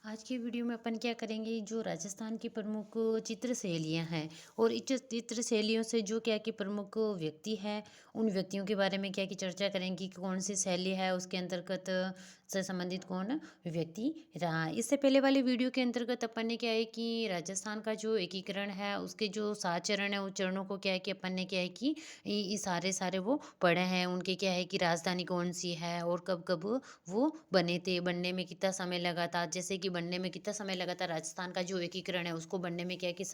आज की वीडियो में अपन क्या करेंगे, जो राजस्थान की प्रमुख चित्र शैलियाँ हैं और इस चित्र शैलियों से जो क्या कि प्रमुख व्यक्ति हैं, उन व्यक्तियों के बारे में क्या कि चर्चा करेंगे कि कौन सी शैली है उसके अंतर्गत से संबंधित कौन व्यक्ति रहा है। इससे पहले वाले वीडियो के अंतर्गत अपन ने क्या है कि राजस्थान का जो एकीकरण है उसके जो 7 चरण है, उन चरणों को क्या है कि अपन ने क्या है कि ये सारे सारे वो पढ़े हैं। उनके क्या है कि राजधानी कौन सी है और कब कब वो बने थे, बनने में कितना समय लगा था। जैसे कि बनने में कितना समय लगा था, राजस्थान का जो एकीकरण है उसको बनने में क्या है कि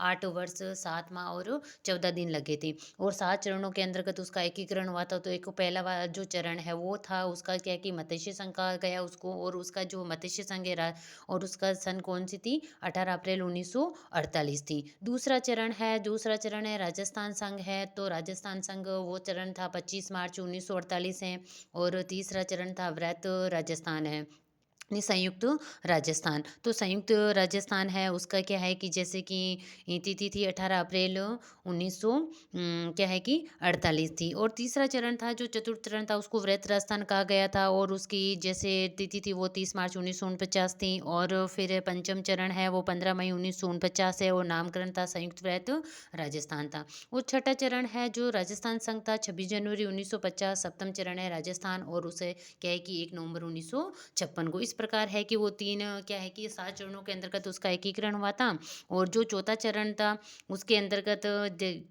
8 वर्ष 7 माह और 14 दिन लगे थे। और 7 चरणों के अंतर्गत उसका एकीकरण हुआ था। तो एक पहला वाला जो चरण है वो था उसका क्या है कि मत्स्य संघ कहा गया उसको, और उसका जो मत्स्य संघ है और उसका सन कौन सी थी, 18 अप्रैल 1948 थी। दूसरा चरण है राजस्थान संघ है, तो राजस्थान संघ वो चरण था 25 मार्च 1948 है। और तीसरा चरण था वृहत राजस्थान है, नहीं, संयुक्त राजस्थान। तो संयुक्त राजस्थान है उसका क्या है कि जैसे कि तिथि थी 18 अप्रैल 1900 क्या है कि 48 थी। और तीसरा चरण था, जो चतुर्थ चरण था, उसको वृहत राजस्थान कहा गया था और उसकी जैसे तिथि थी वो 30 मार्च 1949 थी। और फिर पंचम चरण है वो 15 मई 1949 है और नामकरण था संयुक्त वृहत राजस्थान था। और छठा चरण है जो राजस्थान संघ था 26 जनवरी 1950। सप्तम चरण है राजस्थान और उसे क्या है कि 1 नवंबर 1956 को। इस प्रकार है कि वो तीन क्या है कि 7 चरणों के अंतर्गत उसका एकीकरण हुआ था। और जो चौथा चरण था उसके अंतर्गत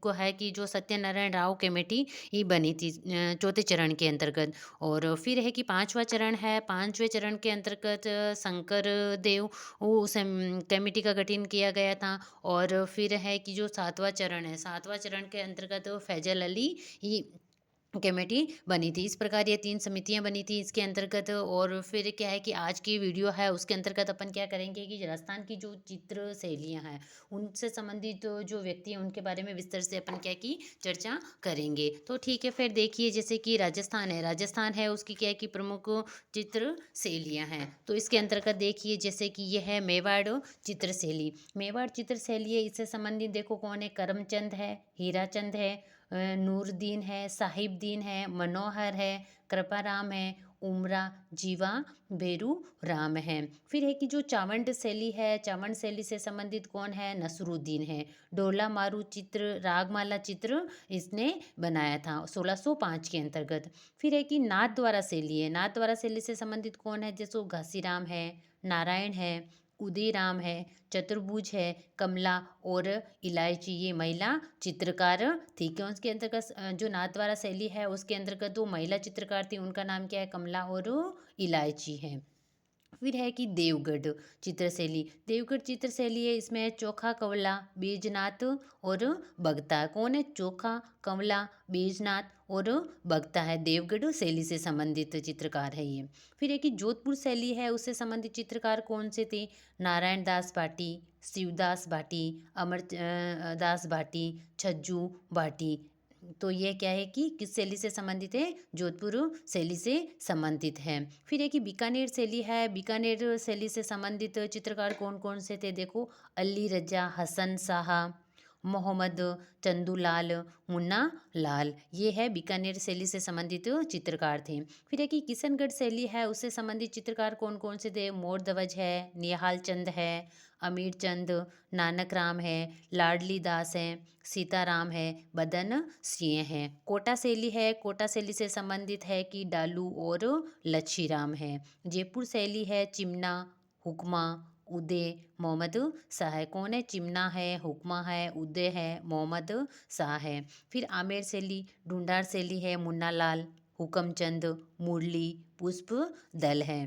को है कि जो सत्यनारायण राव कमेटी ही बनी थी चौथे चरण के अंतर्गत। और फिर है कि पांचवा चरण है, पांचवें चरण के अंतर्गत शंकर देव वो उस कमेटी का गठन किया गया था। और फिर है कि जो सातवां चरण है, सातवां चरण के अंतर्गत फैजल अली ही कमेटी बनी थी। इस प्रकार ये 3 समितियाँ बनी थी इसके अंतर्गत। और फिर क्या है कि आज की वीडियो है उसके अंतर्गत अपन क्या करेंगे कि राजस्थान की जो चित्र शैलियाँ हैं उनसे संबंधित जो व्यक्ति हैं उनके बारे में विस्तार से अपन क्या की चर्चा करेंगे। तो ठीक है, फिर देखिए जैसे कि राजस्थान है उसकी क्या है कि प्रमुख चित्र शैलियाँ हैं। तो इसके अंतर्गत देखिए जैसे कि ये है मेवाड़ चित्र शैली। मेवाड़ चित्र शैली है, इससे संबंधित देखो कौन है, करमचंद है, हीराचंद है, नूरदीन है, साहिबदीन है, मनोहर है, कृपाराम है, उमरा, जीवा, बेरू राम है। फिर है कि जो चावंड शैली है, चावंड शैली से संबंधित कौन है, नसरुद्दीन है। डोला मारू चित्र, रागमाला चित्र इसने बनाया था 1605 के अंतर्गत। फिर है कि नाथ द्वारा शैली है, नाथ द्वारा शैली से संबंधित कौन है, जैसे घासीराम है, नारायण है, उदयराम है, चतुर्भुज है, कमला और इलायची, ये महिला चित्रकार थी। क्यों उसके अंतर्गत जो नाथद्वारा शैली है उसके अंतर्गत दो महिला चित्रकार थी, उनका नाम क्या है, कमला और इलायची है। फिर है कि देवगढ़ चित्रशैली, देवगढ़ चित्रशैली है, इसमें है चोखा, कंवला, बीजनाथ और बगता। कौन है, चोखा, कंवला, बीजनाथ और बगता है, देवगढ़ शैली से संबंधित चित्रकार है ये। फिर है कि जोधपुर शैली है उससे संबंधित चित्रकार कौन से थे, नारायण दास भाटी, शिवदास भाटी, अमर दास भाटी, छज्जू भाटी। तो ये क्या है कि किस शैली से संबंधित है, जोधपुर शैली से संबंधित है। फिर है कि बीकानेर शैली है, बीकानेर शैली से संबंधित चित्रकार कौन कौन से थे, देखो अली रजा, हसन शाह, मोहम्मद चंदूलाल, मुन्ना लाल, ये है बीकानेर शैली से संबंधित चित्रकार थे। फिर है कि किशनगढ़ शैली है उससे संबंधित चित्रकार कौन कौन से थे, मोरध्वज है, निहाल चंद है, अमीर चंद, नानक राम है, लाडली दास है, सीताराम है, बदन सिंह है। कोटा शैली है, कोटा शैली से संबंधित है कि डालू और लच्छीराम है। जयपुर शैली है, चिमना, हुक्मा, उदय, मोहम्मद शाह है। कौन है, चिमना है, हुक्मा है, उदय है, मोहम्मद शाह है। फिर आमेर शैली, ढूंढार शैली है, मुन्ना लाल, हुकमचंद, मुरली, पुष्प दल है।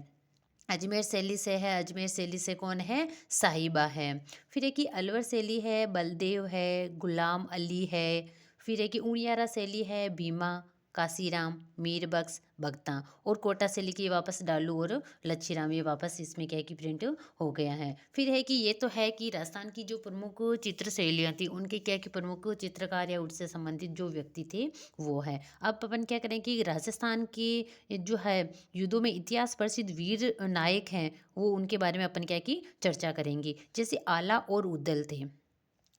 अजमेर शैली से है, अजमेर शैली से कौन है, साहिबा है। फिर है कि अलवर शैली है, बलदेव है, गुलाम अली है। फिर है कि उड़ियारा शैली है, भीमा, काशीराम, मीर बख्श, भगता। और कोटा शैली की वापस डालू और लच्छीराम, ये वापस इसमें क्या है कि प्रिंट हो गया है। फिर है कि ये तो है कि राजस्थान की जो प्रमुख चित्र शैलियाँ थी उनके क्या है कि प्रमुख चित्रकार या उनसे संबंधित जो व्यक्ति थे वो है। अब अपन क्या करें कि राजस्थान के जो है युद्धों में इतिहास प्रसिद्ध वीर नायक हैं वो उनके बारे में अपन क्या की चर्चा करेंगे। जैसे आला और उदल थे,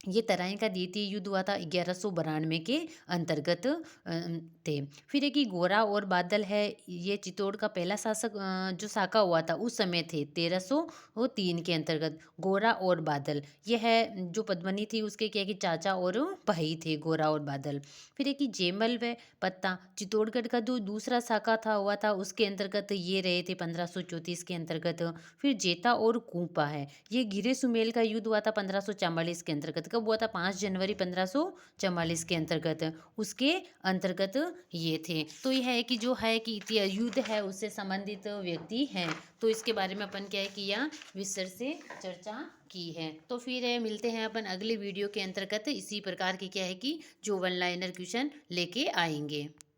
ये तराइन का द्वितीय युद्ध हुआ था 1192 के अंतर्गत थे। फिर एक ही गोरा और बादल है, ये चित्तौड़ का पहला शासक जो साका हुआ था उस समय थे 1303 के अंतर्गत। गोरा और बादल ये है जो पद्मिनी थी उसके क्या कि चाचा और भाई थे गोरा और बादल। फिर एक ही जेमल व पत्ता चित्तौड़गढ़ का जो दूसरा शाखा था हुआ था उसके अंतर्गत ये रहे थे 1534 के अंतर्गत। फिर जेता और कूपा है, ये घिरे सुमेल का युद्ध हुआ था 1544 के अंतर्गत। कब हुआ था? 5 जनवरी 1544 के अंतर्गत। उसके अंतर्गत ये थे। तो यह है कि जो है कि युद्ध है उससे संबंधित व्यक्ति हैं। तो इसके बारे में अपन क्या है कि यह विस्तार से चर्चा की है। तो फिर मिलते हैं अपन अगले वीडियो के अंतर्गत इसी प्रकार की क्या है कि जो वन लाइनर क्वेश्चन लेके आएंगे।